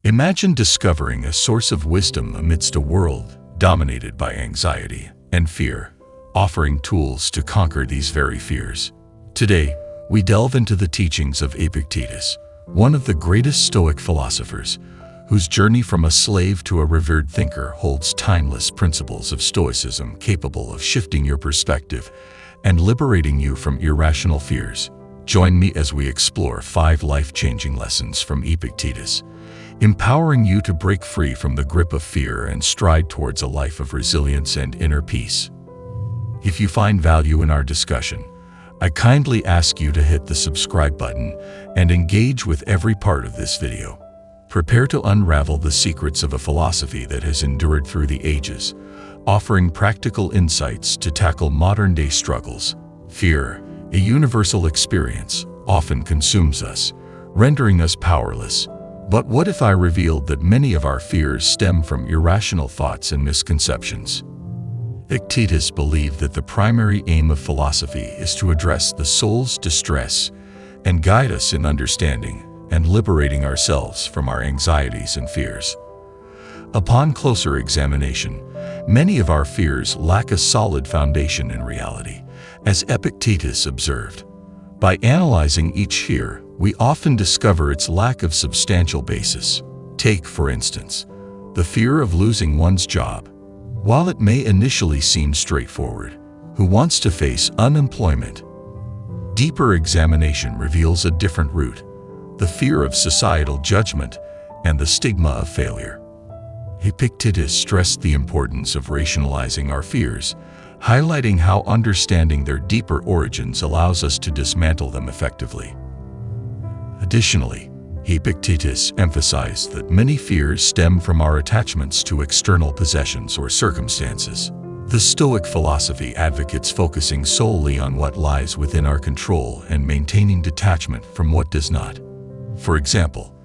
Imagine discovering a source of wisdom amidst a world dominated by anxiety and fear, offering tools to conquer these very fears. Today, we delve into the teachings of Epictetus, one of the greatest Stoic philosophers, whose journey from a slave to a revered thinker holds timeless principles of Stoicism capable of shifting your perspective and liberating you from irrational fears. Join me as we explore 5 life-changing lessons from Epictetus, empowering you to break free from the grip of fear and stride towards a life of resilience and inner peace. If you find value in our discussion, I kindly ask you to hit the subscribe button and engage with every part of this video. Prepare to unravel the secrets of a philosophy that has endured through the ages, offering practical insights to tackle modern-day struggles. Fear, a universal experience, often consumes us, rendering us powerless. But what if I revealed that many of our fears stem from irrational thoughts and misconceptions? Epictetus believed that the primary aim of philosophy is to address the soul's distress and guide us in understanding and liberating ourselves from our anxieties and fears. Upon closer examination, many of our fears lack a solid foundation in reality, as Epictetus observed. By analyzing each fear, we often discover its lack of substantial basis. Take, for instance, the fear of losing one's job. While it may initially seem straightforward, who wants to face unemployment? Deeper examination reveals a different root: the fear of societal judgment and the stigma of failure. Epictetus stressed the importance of rationalizing our fears, highlighting how understanding their deeper origins allows us to dismantle them effectively. Additionally, Epictetus emphasized that many fears stem from our attachments to external possessions or circumstances. The Stoic philosophy advocates focusing solely on what lies within our control and maintaining detachment from what does not. For example,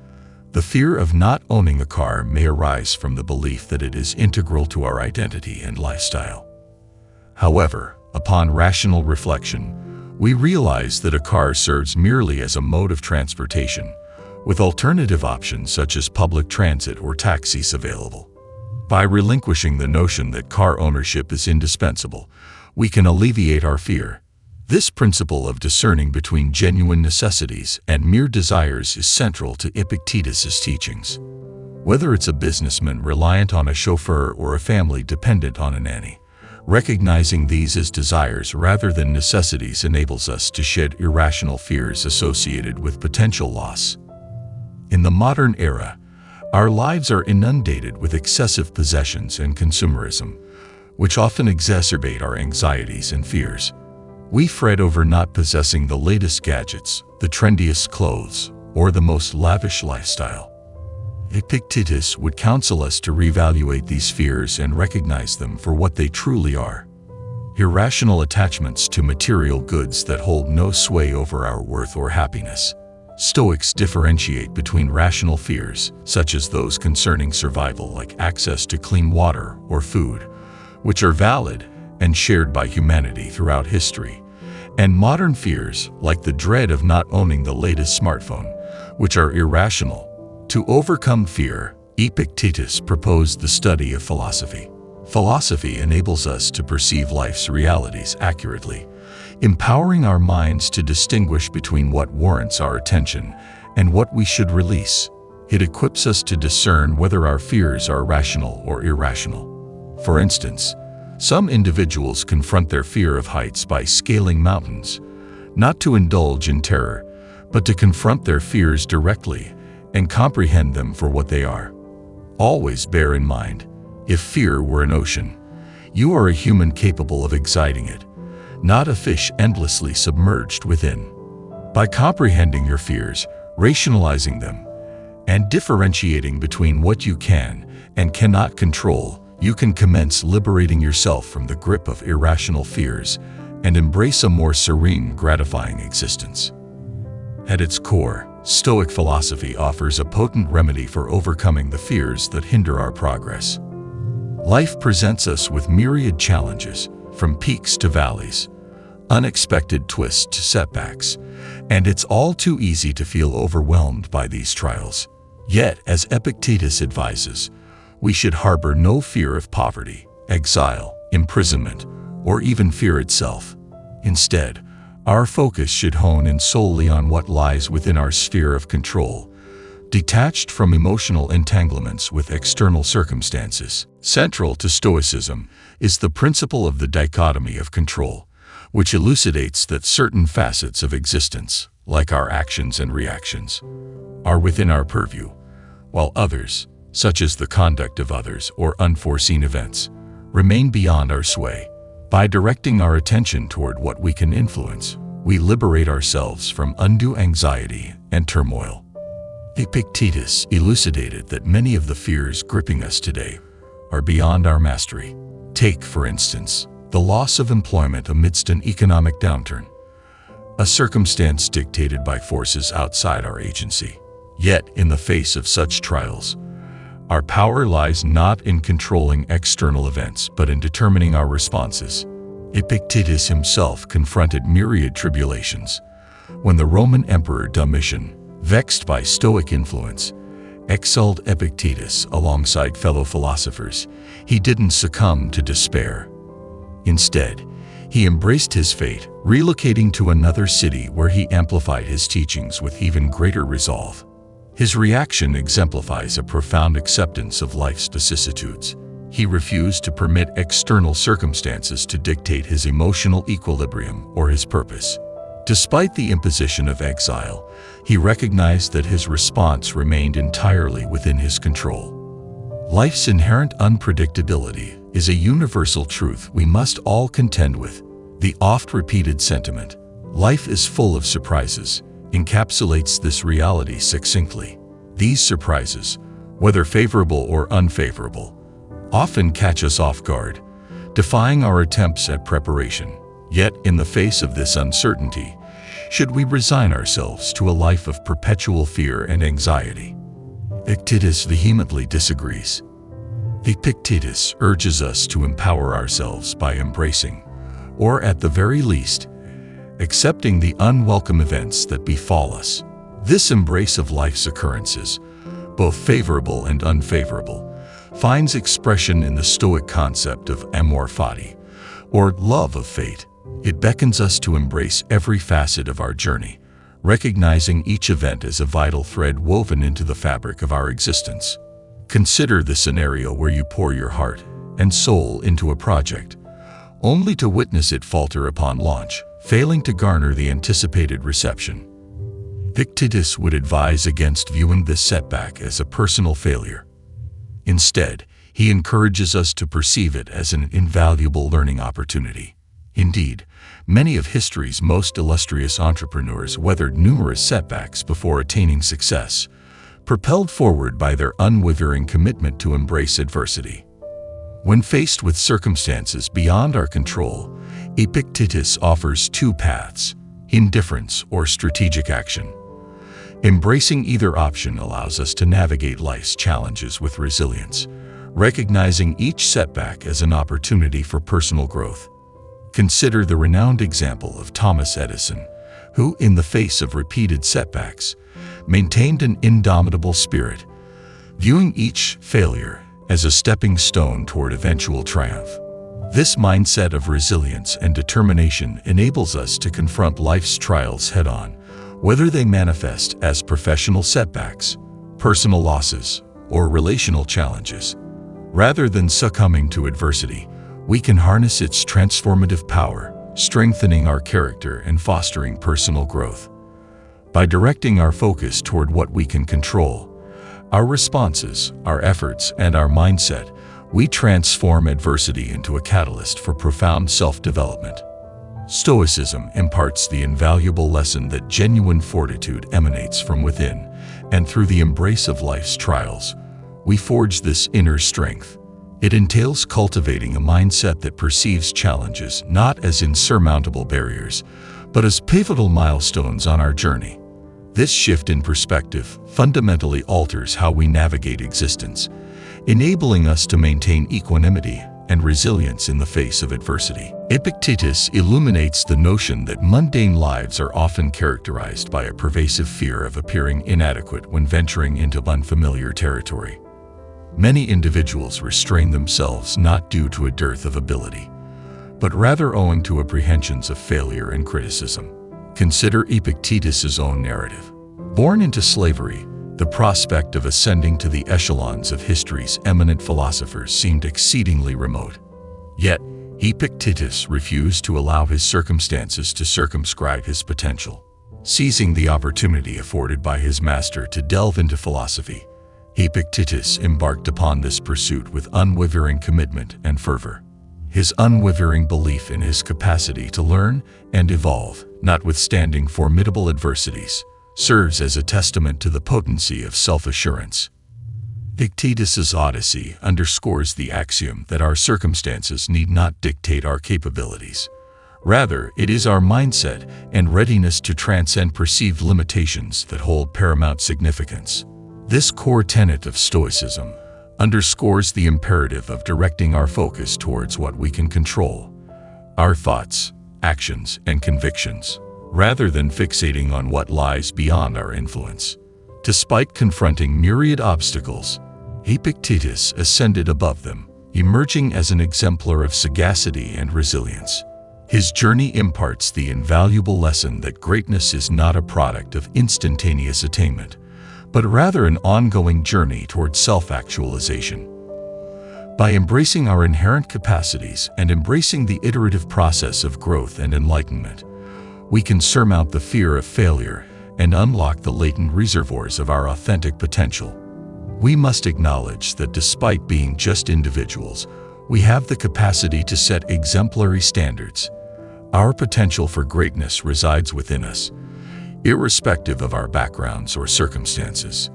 the fear of not owning a car may arise from the belief that it is integral to our identity and lifestyle. However, upon rational reflection, we realize that a car serves merely as a mode of transportation, with alternative options such as public transit or taxis available. By relinquishing the notion that car ownership is indispensable, we can alleviate our fear. This principle of discerning between genuine necessities and mere desires is central to Epictetus's teachings. Whether it's a businessman reliant on a chauffeur or a family dependent on a nanny, recognizing these as desires rather than necessities enables us to shed irrational fears associated with potential loss. In the modern era, our lives are inundated with excessive possessions and consumerism, which often exacerbate our anxieties and fears. We fret over not possessing the latest gadgets, the trendiest clothes, or the most lavish lifestyle. Epictetus would counsel us to reevaluate these fears and recognize them for what they truly are: irrational attachments to material goods that hold no sway over our worth or happiness. Stoics differentiate between rational fears, such as those concerning survival like access to clean water or food, which are valid and shared by humanity throughout history, and modern fears like the dread of not owning the latest smartphone, which are irrational. To overcome fear, Epictetus proposed the study of philosophy. Philosophy enables us to perceive life's realities accurately, empowering our minds to distinguish between what warrants our attention and what we should release. It equips us to discern whether our fears are rational or irrational. For instance, some individuals confront their fear of heights by scaling mountains, not to indulge in terror, but to confront their fears directly and comprehend them for what they are. Always bear in mind, if fear were an ocean, you are a human capable of exciting it, not a fish endlessly submerged within. By comprehending your fears, rationalizing them, and differentiating between what you can and cannot control, you can commence liberating yourself from the grip of irrational fears and embrace a more serene, gratifying existence. At its core, Stoic philosophy offers a potent remedy for overcoming the fears that hinder our progress. Life presents us with myriad challenges, from peaks to valleys, unexpected twists to setbacks, and it's all too easy to feel overwhelmed by these trials. Yet, as Epictetus advises, we should harbor no fear of poverty, exile, imprisonment, or even fear itself. Instead, our focus should hone in solely on what lies within our sphere of control, detached from emotional entanglements with external circumstances. Central to Stoicism is the principle of the dichotomy of control, which elucidates that certain facets of existence, like our actions and reactions, are within our purview, while others, such as the conduct of others or unforeseen events, remain beyond our sway. By directing our attention toward what we can influence, we liberate ourselves from undue anxiety and turmoil. Epictetus elucidated that many of the fears gripping us today are beyond our mastery. Take, for instance, the loss of employment amidst an economic downturn, a circumstance dictated by forces outside our agency. Yet, in the face of such trials, our power lies not in controlling external events, but in determining our responses. Epictetus himself confronted myriad tribulations when the Roman Emperor Domitian, vexed by Stoic influence, exiled Epictetus alongside fellow philosophers. He didn't succumb to despair. Instead, he embraced his fate, relocating to another city where he amplified his teachings with even greater resolve. His reaction exemplifies a profound acceptance of life's vicissitudes. He refused to permit external circumstances to dictate his emotional equilibrium or his purpose. Despite the imposition of exile, he recognized that his response remained entirely within his control. Life's inherent unpredictability is a universal truth we must all contend with. The oft-repeated sentiment, "Life is full of surprises," encapsulates this reality succinctly. These surprises, whether favorable or unfavorable, often catch us off guard, defying our attempts at preparation. Yet, in the face of this uncertainty, should we resign ourselves to a life of perpetual fear and anxiety? Epictetus vehemently disagrees. Epictetus urges us to empower ourselves by embracing, or at the very least, accepting the unwelcome events that befall us. This embrace of life's occurrences, both favorable and unfavorable, finds expression in the Stoic concept of amor fati, or love of fate. It beckons us to embrace every facet of our journey, recognizing each event as a vital thread woven into the fabric of our existence. Consider the scenario where you pour your heart and soul into a project, only to witness it falter upon launch, failing to garner the anticipated reception. Epictetus would advise against viewing this setback as a personal failure. Instead, he encourages us to perceive it as an invaluable learning opportunity. Indeed, many of history's most illustrious entrepreneurs weathered numerous setbacks before attaining success, propelled forward by their unwavering commitment to embrace adversity. When faced with circumstances beyond our control, Epictetus offers two paths: indifference or strategic action. Embracing either option allows us to navigate life's challenges with resilience, recognizing each setback as an opportunity for personal growth. Consider the renowned example of Thomas Edison, who, in the face of repeated setbacks, maintained an indomitable spirit, viewing each failure as a stepping stone toward eventual triumph. This mindset of resilience and determination enables us to confront life's trials head-on, whether they manifest as professional setbacks, personal losses, or relational challenges. Rather than succumbing to adversity, we can harness its transformative power, strengthening our character and fostering personal growth. By directing our focus toward what we can control, our responses, our efforts, and our mindset, we transform adversity into a catalyst for profound self-development. Stoicism imparts the invaluable lesson that genuine fortitude emanates from within, and through the embrace of life's trials, we forge this inner strength. It entails cultivating a mindset that perceives challenges not as insurmountable barriers, but as pivotal milestones on our journey. This shift in perspective fundamentally alters how we navigate existence, enabling us to maintain equanimity and resilience in the face of adversity. Epictetus illuminates the notion that mundane lives are often characterized by a pervasive fear of appearing inadequate when venturing into unfamiliar territory. Many individuals restrain themselves not due to a dearth of ability, but rather owing to apprehensions of failure and criticism. Consider Epictetus's own narrative. Born into slavery, the prospect of ascending to the echelons of history's eminent philosophers seemed exceedingly remote. Yet, Epictetus refused to allow his circumstances to circumscribe his potential. Seizing the opportunity afforded by his master to delve into philosophy, Epictetus embarked upon this pursuit with unwavering commitment and fervor. His unwavering belief in his capacity to learn and evolve, notwithstanding formidable adversities, serves as a testament to the potency of self-assurance. Epictetus's Odyssey underscores the axiom that our circumstances need not dictate our capabilities. Rather, it is our mindset and readiness to transcend perceived limitations that hold paramount significance. This core tenet of Stoicism underscores the imperative of directing our focus towards what we can control, our thoughts, actions, and convictions, rather than fixating on what lies beyond our influence. Despite confronting myriad obstacles, Epictetus ascended above them, emerging as an exemplar of sagacity and resilience. His journey imparts the invaluable lesson that greatness is not a product of instantaneous attainment, but rather an ongoing journey toward self-actualization. By embracing our inherent capacities and embracing the iterative process of growth and enlightenment, we can surmount the fear of failure and unlock the latent reservoirs of our authentic potential. We must acknowledge that despite being just individuals, we have the capacity to set exemplary standards. Our potential for greatness resides within us, irrespective of our backgrounds or circumstances.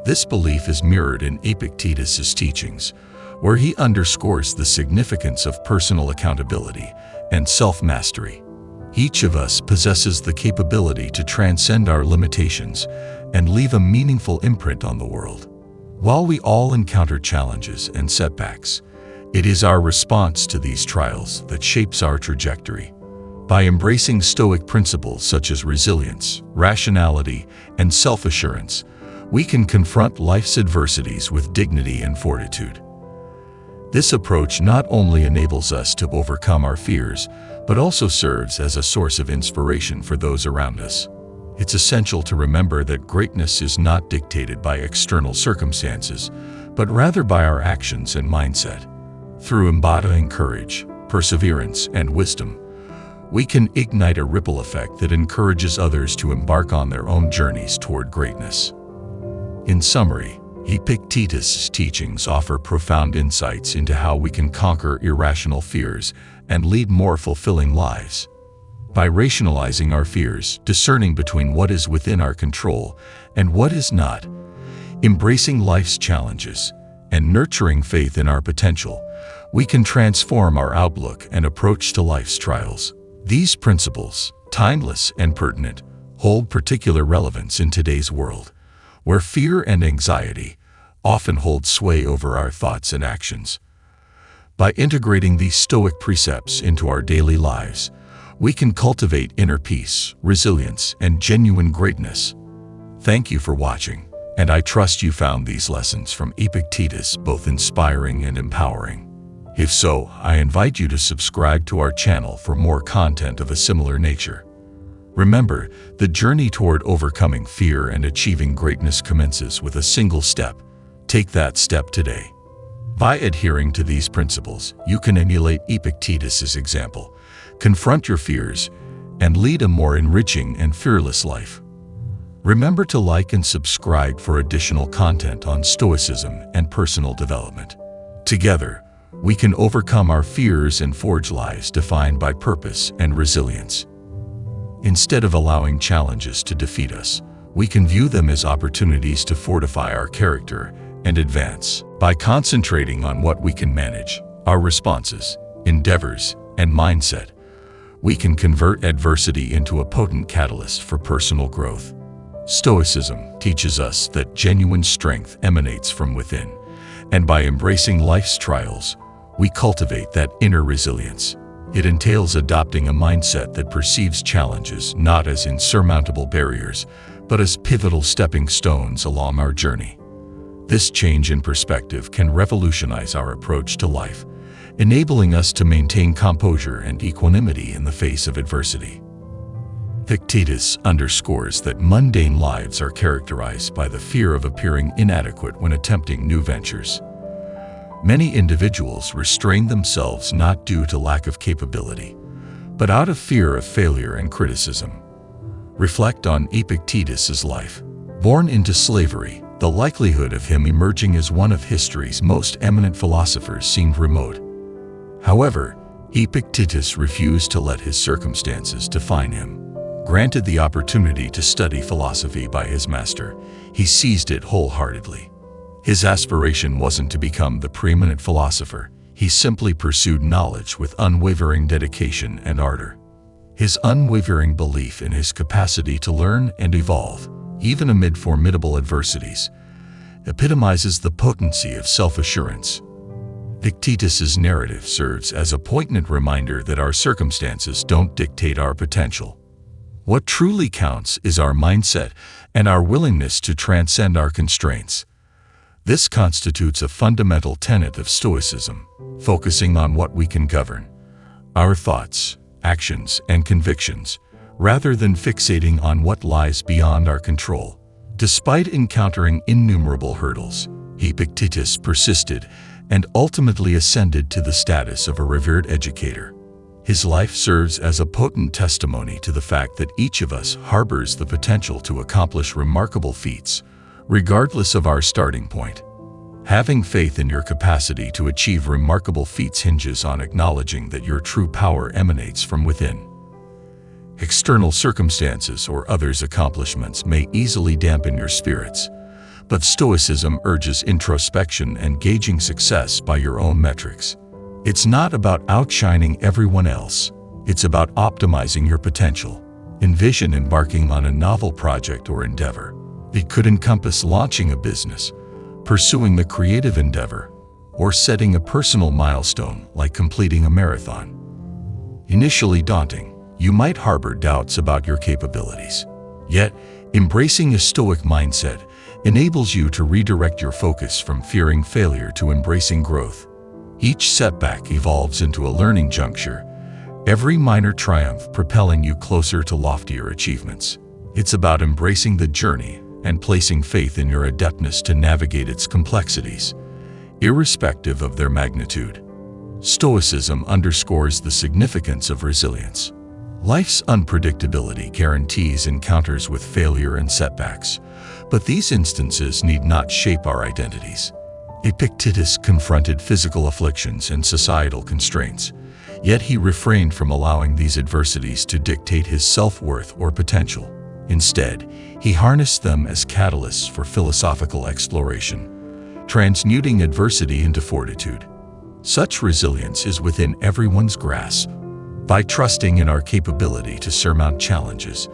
This belief is mirrored in Epictetus's teachings, where he underscores the significance of personal accountability and self-mastery. Each of us possesses the capability to transcend our limitations and leave a meaningful imprint on the world. While we all encounter challenges and setbacks, it is our response to these trials that shapes our trajectory. By embracing Stoic principles such as resilience, rationality, and self-assurance, we can confront life's adversities with dignity and fortitude. This approach not only enables us to overcome our fears, but also serves as a source of inspiration for those around us. It's essential to remember that greatness is not dictated by external circumstances, but rather by our actions and mindset. Through embodying courage, perseverance, and wisdom, we can ignite a ripple effect that encourages others to embark on their own journeys toward greatness. In summary, Epictetus' teachings offer profound insights into how we can conquer irrational fears and lead more fulfilling lives. By rationalizing our fears, discerning between what is within our control and what is not, embracing life's challenges, and nurturing faith in our potential, we can transform our outlook and approach to life's trials. These principles, timeless and pertinent, hold particular relevance in today's world, where fear and anxiety often hold sway over our thoughts and actions. By integrating these Stoic precepts into our daily lives, we can cultivate inner peace, resilience, and genuine greatness. Thank you for watching, and I trust you found these lessons from Epictetus both inspiring and empowering. If so, I invite you to subscribe to our channel for more content of a similar nature. Remember, the journey toward overcoming fear and achieving greatness commences with a single step. Take that step today. By adhering to these principles, you can emulate Epictetus's example, confront your fears, and lead a more enriching and fearless life. Remember to like and subscribe for additional content on Stoicism and personal development. Together, we can overcome our fears and forge lives defined by purpose and resilience. Instead of allowing challenges to defeat us, we can view them as opportunities to fortify our character and advance. By concentrating on what we can manage, our responses, endeavors, and mindset, we can convert adversity into a potent catalyst for personal growth. Stoicism teaches us that genuine strength emanates from within, and by embracing life's trials, we cultivate that inner resilience. It entails adopting a mindset that perceives challenges not as insurmountable barriers, but as pivotal stepping stones along our journey. This change in perspective can revolutionize our approach to life, enabling us to maintain composure and equanimity in the face of adversity. Epictetus underscores that mundane lives are characterized by the fear of appearing inadequate when attempting new ventures. Many individuals restrain themselves not due to lack of capability, but out of fear of failure and criticism. Reflect on Epictetus's life. Born into slavery, the likelihood of him emerging as one of history's most eminent philosophers seemed remote. However, Epictetus refused to let his circumstances define him. Granted the opportunity to study philosophy by his master, he seized it wholeheartedly. His aspiration wasn't to become the preeminent philosopher. He simply pursued knowledge with unwavering dedication and ardor. His unwavering belief in his capacity to learn and evolve, even amid formidable adversities, epitomizes the potency of self-assurance. Epictetus's narrative serves as a poignant reminder that our circumstances don't dictate our potential. What truly counts is our mindset and our willingness to transcend our constraints. This constitutes a fundamental tenet of Stoicism, focusing on what we can govern, our thoughts, actions, and convictions, rather than fixating on what lies beyond our control. Despite encountering innumerable hurdles, Epictetus persisted and ultimately ascended to the status of a revered educator. His life serves as a potent testimony to the fact that each of us harbors the potential to accomplish remarkable feats, regardless of our starting point. Having faith in your capacity to achieve remarkable feats hinges on acknowledging that your true power emanates from within. External circumstances or others' accomplishments may easily dampen your spirits, but Stoicism urges introspection and gauging success by your own metrics. It's not about outshining everyone else. It's about optimizing your potential. Envision embarking on a novel project or endeavor. It could encompass launching a business, pursuing the creative endeavor, or setting a personal milestone like completing a marathon. Initially daunting, you might harbor doubts about your capabilities. Yet, embracing a Stoic mindset enables you to redirect your focus from fearing failure to embracing growth. Each setback evolves into a learning juncture, every minor triumph propelling you closer to loftier achievements. It's about embracing the journey and placing faith in your adeptness to navigate its complexities, irrespective of their magnitude. Stoicism underscores the significance of resilience. Life's unpredictability guarantees encounters with failure and setbacks, but these instances need not shape our identities. Epictetus confronted physical afflictions and societal constraints, yet he refrained from allowing these adversities to dictate his self-worth or potential. Instead, he harnessed them as catalysts for philosophical exploration, transmuting adversity into fortitude. Such resilience is within everyone's grasp. By trusting in our capability to surmount challenges,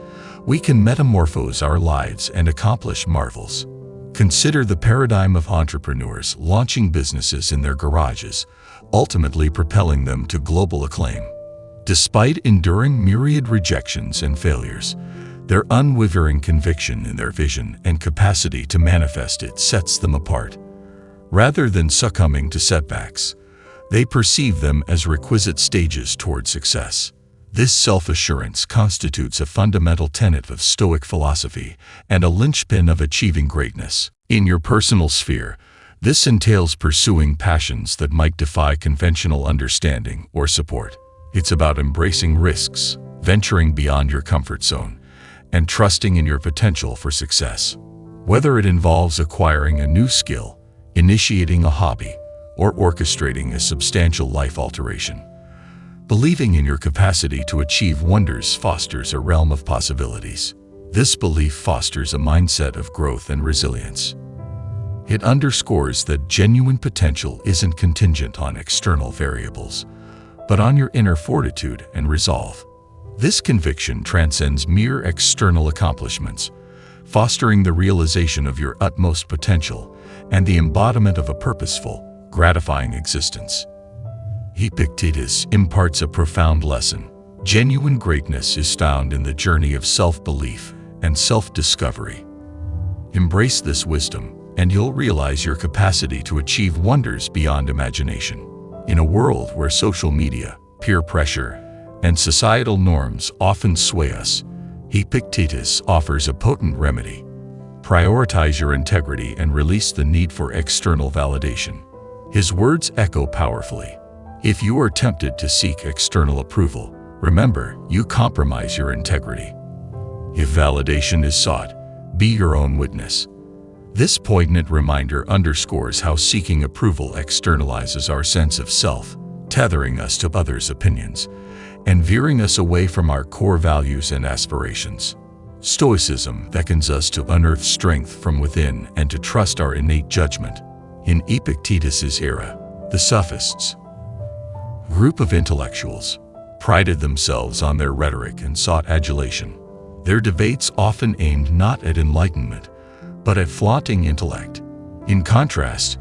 we can metamorphose our lives and accomplish marvels. Consider the paradigm of entrepreneurs launching businesses in their garages, ultimately propelling them to global acclaim. Despite enduring myriad rejections and failures, their unwavering conviction in their vision and capacity to manifest it sets them apart. Rather than succumbing to setbacks, they perceive them as requisite stages toward success. This self-assurance constitutes a fundamental tenet of Stoic philosophy and a linchpin of achieving greatness. In your personal sphere, this entails pursuing passions that might defy conventional understanding or support. It's about embracing risks, venturing beyond your comfort zone, and trusting in your potential for success. Whether it involves acquiring a new skill, initiating a hobby, or orchestrating a substantial life alteration, believing in your capacity to achieve wonders fosters a realm of possibilities. This belief fosters a mindset of growth and resilience. It underscores that genuine potential isn't contingent on external variables, but on your inner fortitude and resolve. This conviction transcends mere external accomplishments, fostering the realization of your utmost potential and the embodiment of a purposeful, gratifying existence. Epictetus imparts a profound lesson. Genuine greatness is found in the journey of self-belief and self-discovery. Embrace this wisdom, and you'll realize your capacity to achieve wonders beyond imagination. In a world where social media, peer pressure, and societal norms often sway us, Epictetus offers a potent remedy. Prioritize your integrity and release the need for external validation. His words echo powerfully. If you are tempted to seek external approval, remember, you compromise your integrity. If validation is sought, be your own witness. This poignant reminder underscores how seeking approval externalizes our sense of self, tethering us to others' opinions, and veering us away from our core values and aspirations. Stoicism beckons us to unearth strength from within and to trust our innate judgment. In Epictetus's era, the sophists, group of intellectuals, prided themselves on their rhetoric and sought adulation. Their debates often aimed not at enlightenment, but at flaunting intellect. In contrast,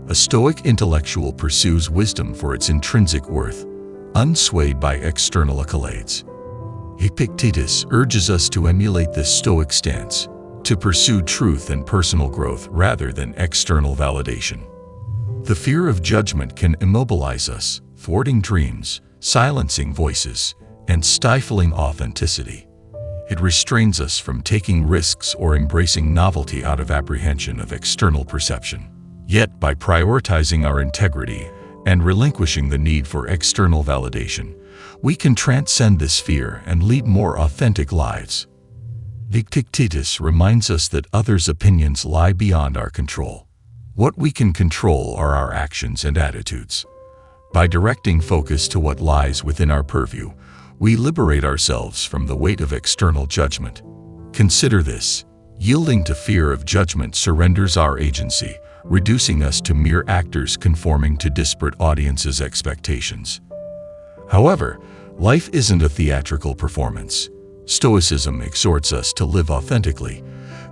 a Stoic intellectual pursues wisdom for its intrinsic worth, unswayed by external accolades. Epictetus urges us to emulate this Stoic stance, to pursue truth and personal growth rather than external validation. The fear of judgment can immobilize us, thwarting dreams, silencing voices, and stifling authenticity. It restrains us from taking risks or embracing novelty out of apprehension of external perception. Yet, by prioritizing our integrity and relinquishing the need for external validation, we can transcend this fear and lead more authentic lives. Epictetus reminds us that others' opinions lie beyond our control. What we can control are our actions and attitudes. By directing focus to what lies within our purview, we liberate ourselves from the weight of external judgment. Consider this: yielding to fear of judgment surrenders our agency, reducing us to mere actors conforming to disparate audiences' expectations. However, life isn't a theatrical performance. Stoicism exhorts us to live authentically,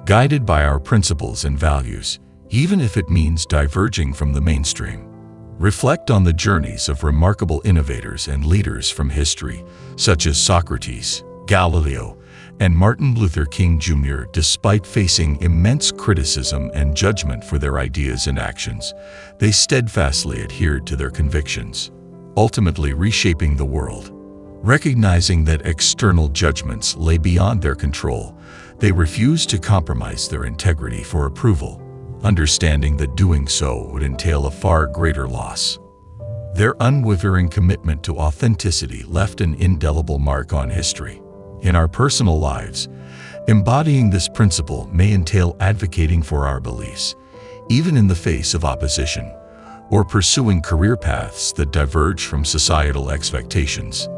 guided by our principles and values, even if it means diverging from the mainstream. Reflect on the journeys of remarkable innovators and leaders from history, such as Socrates, Galileo, and Martin Luther King Jr. Despite facing immense criticism and judgment for their ideas and actions, they steadfastly adhered to their convictions, ultimately reshaping the world. Recognizing that external judgments lay beyond their control, they refused to compromise their integrity for approval, understanding that doing so would entail a far greater loss. Their unwavering commitment to authenticity left an indelible mark on history. In our personal lives, embodying this principle may entail advocating for our beliefs, even in the face of opposition, or pursuing career paths that diverge from societal expectations.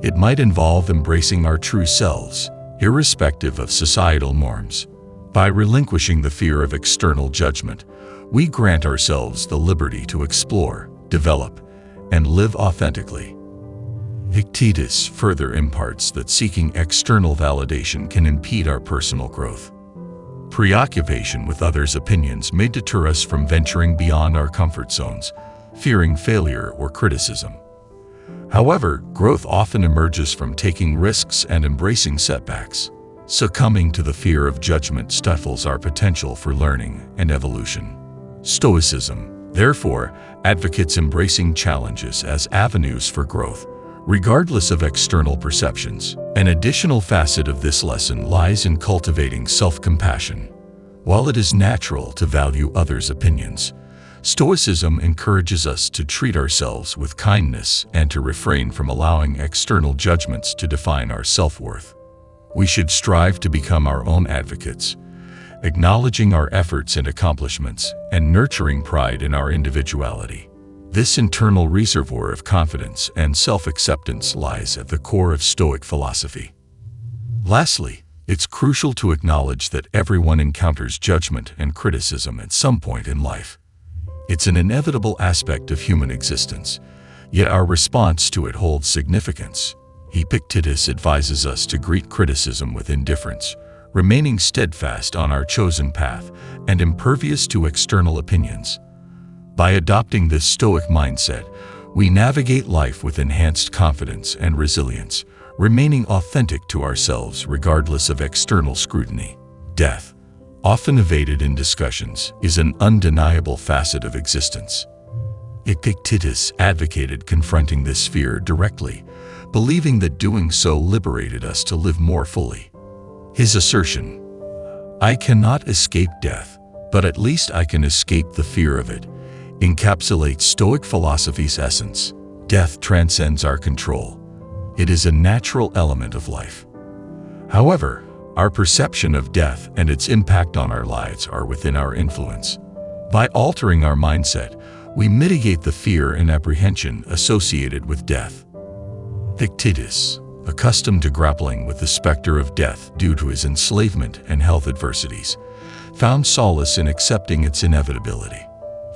It might involve embracing our true selves, irrespective of societal norms. By relinquishing the fear of external judgment, we grant ourselves the liberty to explore, develop, and live authentically. Epictetus further imparts that seeking external validation can impede our personal growth. Preoccupation with others' opinions may deter us from venturing beyond our comfort zones, fearing failure or criticism. However, growth often emerges from taking risks and embracing setbacks. Succumbing to the fear of judgment stifles our potential for learning and evolution. Stoicism, therefore, advocates embracing challenges as avenues for growth, regardless of external perceptions. An additional facet of this lesson lies in cultivating self-compassion. While it is natural to value others' opinions, Stoicism encourages us to treat ourselves with kindness and to refrain from allowing external judgments to define our self-worth. We should strive to become our own advocates, acknowledging our efforts and accomplishments and nurturing pride in our individuality. This internal reservoir of confidence and self-acceptance lies at the core of Stoic philosophy. Lastly, it's crucial to acknowledge that everyone encounters judgment and criticism at some point in life. It's an inevitable aspect of human existence, yet our response to it holds significance. Epictetus advises us to greet criticism with indifference, remaining steadfast on our chosen path and impervious to external opinions. By adopting this Stoic mindset, we navigate life with enhanced confidence and resilience, remaining authentic to ourselves regardless of external scrutiny. Death, often evaded in discussions, is an undeniable facet of existence. Epictetus advocated confronting this fear directly, believing that doing so liberated us to live more fully. His assertion, "I cannot escape death, but at least I can escape the fear of it," encapsulates Stoic philosophy's essence. Death transcends our control. It is a natural element of life. However, our perception of death and its impact on our lives are within our influence. By altering our mindset, we mitigate the fear and apprehension associated with death. Epictetus, accustomed to grappling with the specter of death due to his enslavement and health adversities, found solace in accepting its inevitability.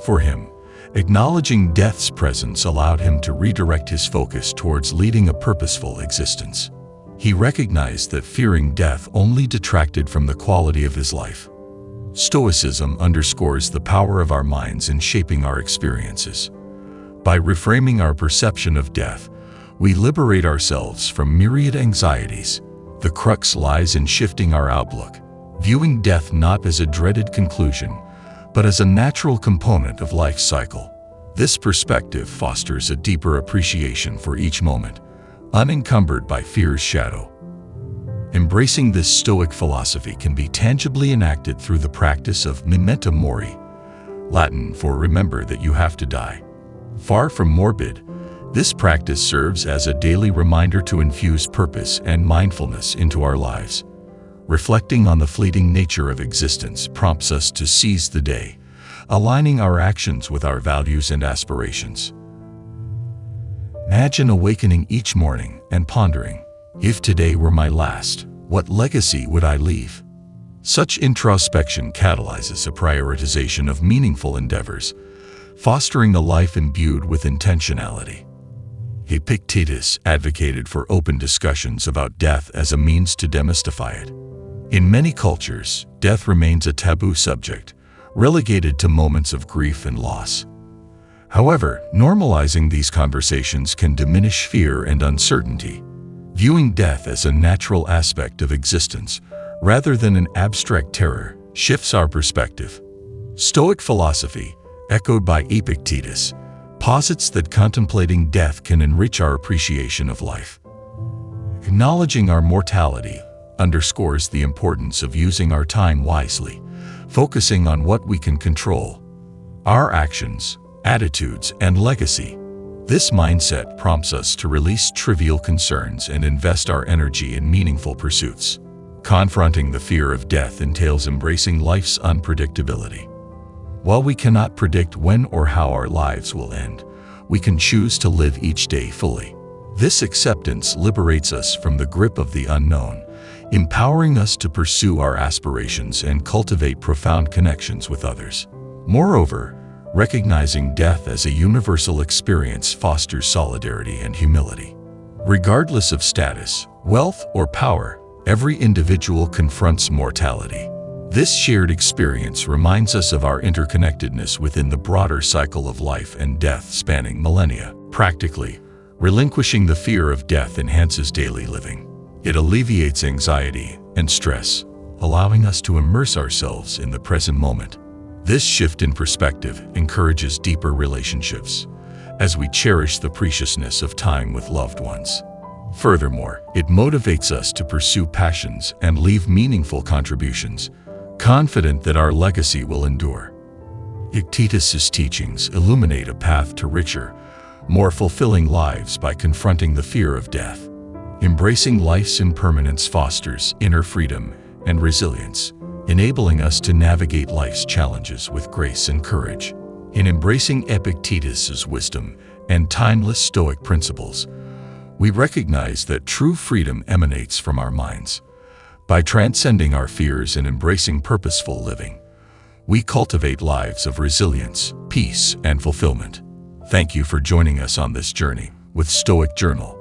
For him, acknowledging death's presence allowed him to redirect his focus towards leading a purposeful existence. He recognized that fearing death only detracted from the quality of his life. Stoicism underscores the power of our minds in shaping our experiences. By reframing our perception of death, we liberate ourselves from myriad anxieties. The crux lies in shifting our outlook, viewing death not as a dreaded conclusion, but as a natural component of life's cycle. This perspective fosters a deeper appreciation for each moment, unencumbered by fear's shadow. Embracing this Stoic philosophy can be tangibly enacted through the practice of memento mori, Latin for remember that you have to die. Far from morbid, this practice serves as a daily reminder to infuse purpose and mindfulness into our lives. Reflecting on the fleeting nature of existence prompts us to seize the day, aligning our actions with our values and aspirations. Imagine awakening each morning and pondering, "If today were my last, what legacy would I leave?" Such introspection catalyzes a prioritization of meaningful endeavors, fostering a life imbued with intentionality. Epictetus advocated for open discussions about death as a means to demystify it. In many cultures, death remains a taboo subject, relegated to moments of grief and loss. However, normalizing these conversations can diminish fear and uncertainty. Viewing death as a natural aspect of existence, rather than an abstract terror, shifts our perspective. Stoic philosophy, echoed by Epictetus, posits that contemplating death can enrich our appreciation of life. Acknowledging our mortality underscores the importance of using our time wisely, focusing on what we can control: our actions, attitudes, and legacy. This mindset prompts us to release trivial concerns and invest our energy in meaningful pursuits. Confronting the fear of death entails embracing life's unpredictability. While we cannot predict when or how our lives will end, we can choose to live each day fully. This acceptance liberates us from the grip of the unknown, empowering us to pursue our aspirations and cultivate profound connections with others. Moreover, recognizing death as a universal experience fosters solidarity and humility. Regardless of status, wealth, or power, every individual confronts mortality. This shared experience reminds us of our interconnectedness within the broader cycle of life and death spanning millennia. Practically, relinquishing the fear of death enhances daily living. It alleviates anxiety and stress, allowing us to immerse ourselves in the present moment. This shift in perspective encourages deeper relationships, as we cherish the preciousness of time with loved ones. Furthermore, it motivates us to pursue passions and leave meaningful contributions, confident that our legacy will endure. Epictetus's teachings illuminate a path to richer, more fulfilling lives by confronting the fear of death. Embracing life's impermanence fosters inner freedom and resilience, enabling us to navigate life's challenges with grace and courage. In embracing Epictetus's wisdom and timeless Stoic principles, we recognize that true freedom emanates from our minds. By transcending our fears and embracing purposeful living, we cultivate lives of resilience, peace, and fulfillment. Thank you for joining us on this journey with Stoic Journal.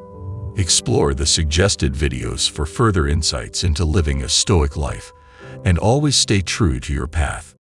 Explore the suggested videos for further insights into living a Stoic life, and always stay true to your path.